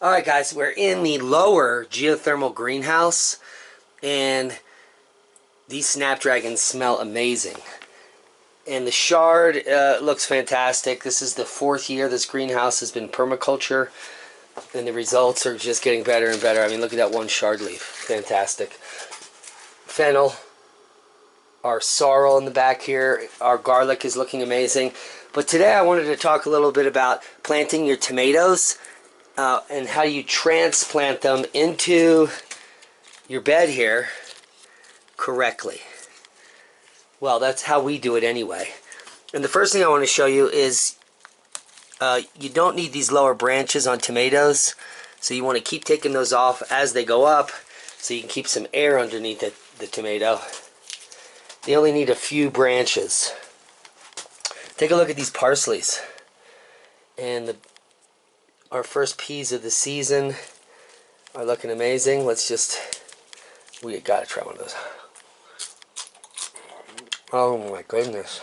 Alright guys, we're in the lower geothermal greenhouse and these snapdragons smell amazing. And the shard looks fantastic. This is the 4th year this greenhouse has been permaculture and the results are just getting better and better. I mean, look at that one shard leaf. Fantastic. Fennel. Our sorrel in the back here. Our garlic is looking amazing. But today I wanted to talk a little bit about planting your tomatoes and how you transplant them into your bed here correctly. Well, that's how we do it anyway. And the first thing I want to show you is you don't need these lower branches on tomatoes, so you want to keep taking those off as they go up so you can keep some air underneath the tomato. They only need a few branches. Take a look at these parsleys. And our first peas of the season are looking amazing. We gotta try one of those. Oh my goodness.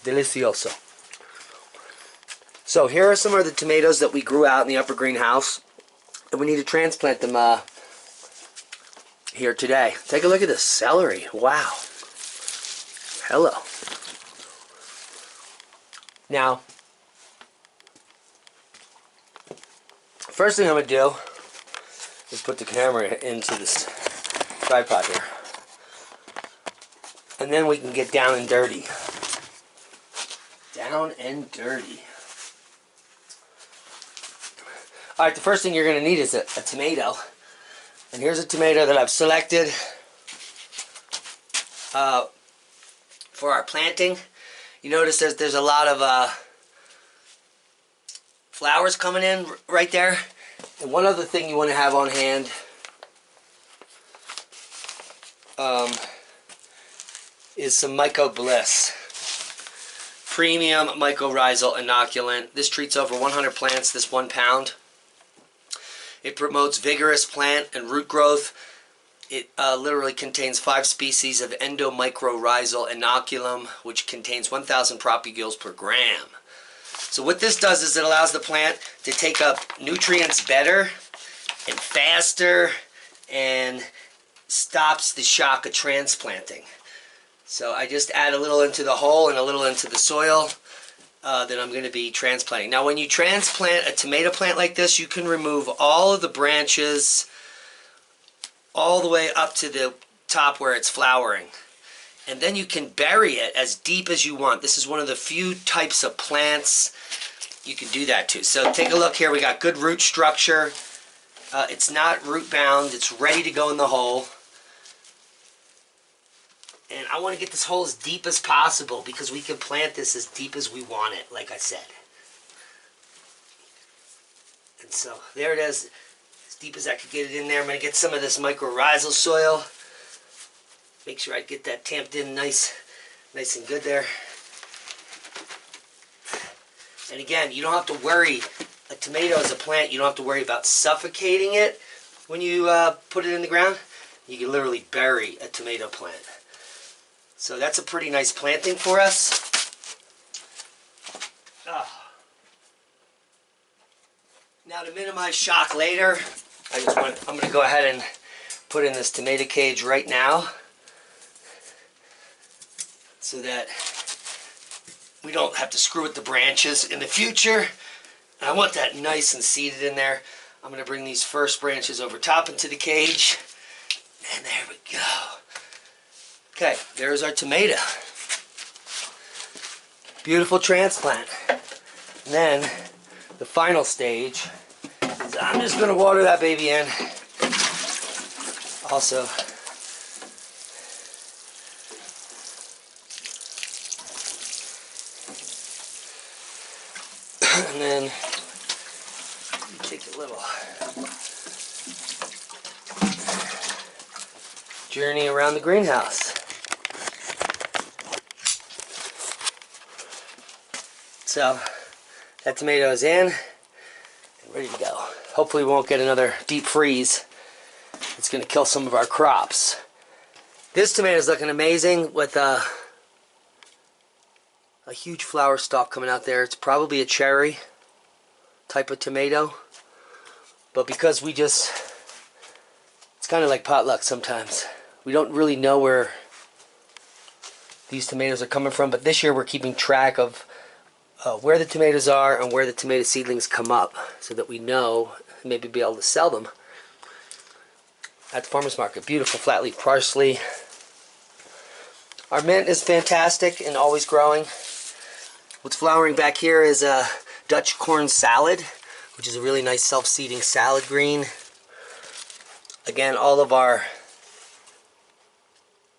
Delicioso. So here are some of the tomatoes that we grew out in the upper greenhouse. And we need to transplant them here today. Take a look at this celery. Wow. Hello. Now, first thing I'm going to do is put the camera into this tripod here. And then we can get down and dirty. Down and dirty. Alright, the first thing you're going to need is a tomato. And here's a tomato that I've selected for our planting. You notice there's a lot of flowers coming in right there. And one other thing you want to have on hand is some Myco Bliss Premium Mycorrhizal Inoculant. This treats over 100 plants, this 1 pound. It promotes vigorous plant and root growth. It literally contains 5 species of endomycorrhizal inoculum, which contains 1,000 propagules per gram. So what this does is it allows the plant to take up nutrients better and faster and stops the shock of transplanting. So I just add a little into the hole and a little into the soil that I'm going to be transplanting. Now when you transplant a tomato plant like this, you can remove all of the branches all the way up to the top where it's flowering. And then you can bury it as deep as you want. This is one of the few types of plants you can do that to. So take a look here. We got good root structure. It's not root bound. It's ready to go in the hole. And I want to get this hole as deep as possible because we can plant this as deep as we want it, like I said. And so there it is, as deep as I could get it in there. I'm going to get some of this mycorrhizal soil. Make sure I get that tamped in nice and good there. And again, you don't have to worry. A tomato is a plant. You don't have to worry about suffocating it when you put it in the ground. You can literally bury a tomato plant. So that's a pretty nice planting for us. Now to minimize shock later, I'm going to go ahead and put in this tomato cage right now so that we don't have to screw with the branches in the future. And I want that nice and seated in there. I'm going to bring these first branches over top into the cage. And there we go. Okay, there's our tomato. Beautiful transplant. And then the final stage is I'm just going to water that baby in. Also, and then take a little journey around the greenhouse. So that tomato is in and ready to go. Hopefully we won't get another deep freeze. It's going to kill some of our crops. This tomato is looking amazing with a huge flower stalk coming out there. It's probably a cherry. type of tomato. But because it's kind of like potluck sometimes. We don't really know where these tomatoes are coming from, but this year we're keeping track of where the tomatoes are and where the tomato seedlings come up so that we know, maybe be able to sell them at the farmer's market. Beautiful flat leaf parsley. Our mint is fantastic and always growing. What's flowering back here is a Dutch corn salad, which is a really nice self-seeding salad green. Again, all of our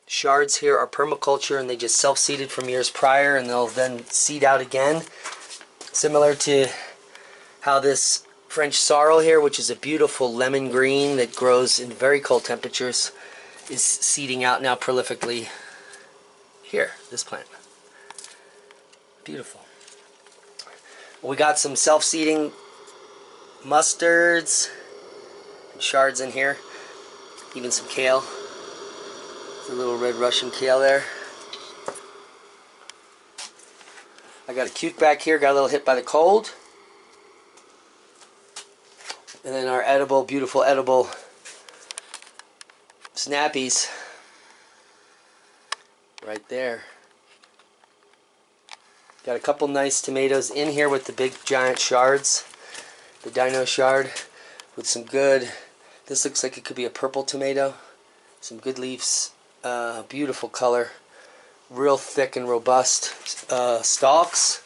shards here are permaculture, and they just self-seeded from years prior, and they'll then seed out again. Similar to how this French sorrel here, which is a beautiful lemon green that grows in very cold temperatures, is seeding out now prolifically here, this plant. Beautiful. We got some self-seeding mustards and shards in here, even some kale. There's a little red Russian kale there. I got a cuke back here, got a little hit by the cold. And then our edible, beautiful edible snappies right there. Got a couple nice tomatoes in here with the big giant shards. The dino shard with some good, this looks like it could be a purple tomato. Some good leaves, beautiful color. Real thick and robust stalks.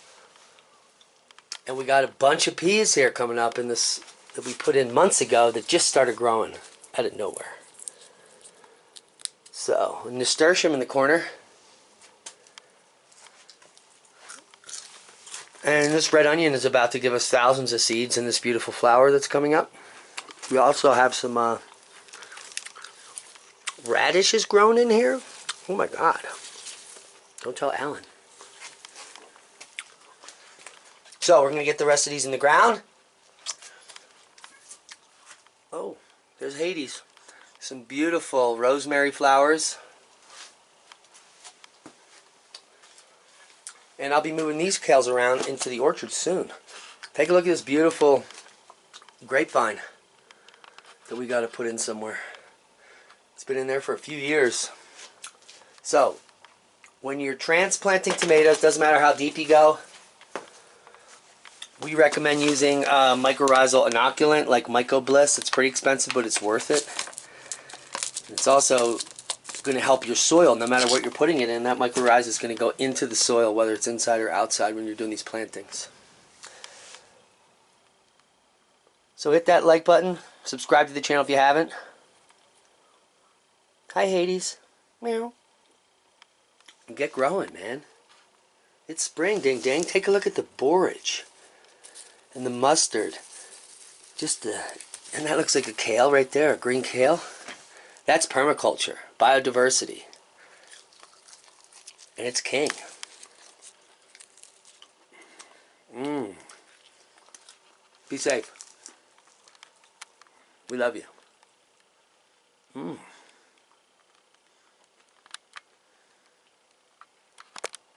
And we got a bunch of peas here coming up in this that we put in months ago that just started growing out of nowhere. So, nasturtium in the corner. And this red onion is about to give us thousands of seeds in this beautiful flower that's coming up. We also have some radishes grown in here. Oh my God. Don't tell Alan. So we're going to get the rest of these in the ground. Oh, there's Hades. Some beautiful rosemary flowers. And I'll be moving these kales around into the orchard soon. Take a look at this beautiful grapevine that we got to put in somewhere. It's been in there for a few years. So, when you're transplanting tomatoes, doesn't matter how deep you go, we recommend using mycorrhizal inoculant like MycoBliss. It's pretty expensive, but it's worth it. It's also going to help your soil. No matter what you're putting it in, that mycorrhiza is going to go into the soil, whether it's inside or outside when you're doing these plantings. So hit that like button. Subscribe to the channel if you haven't. Hi, Hades. Meow. And get growing, man. It's spring, ding dang. Take a look at the borage and the mustard. And that looks like a kale right there, a green kale. That's permaculture, biodiversity. And it's king. Be safe. We love you.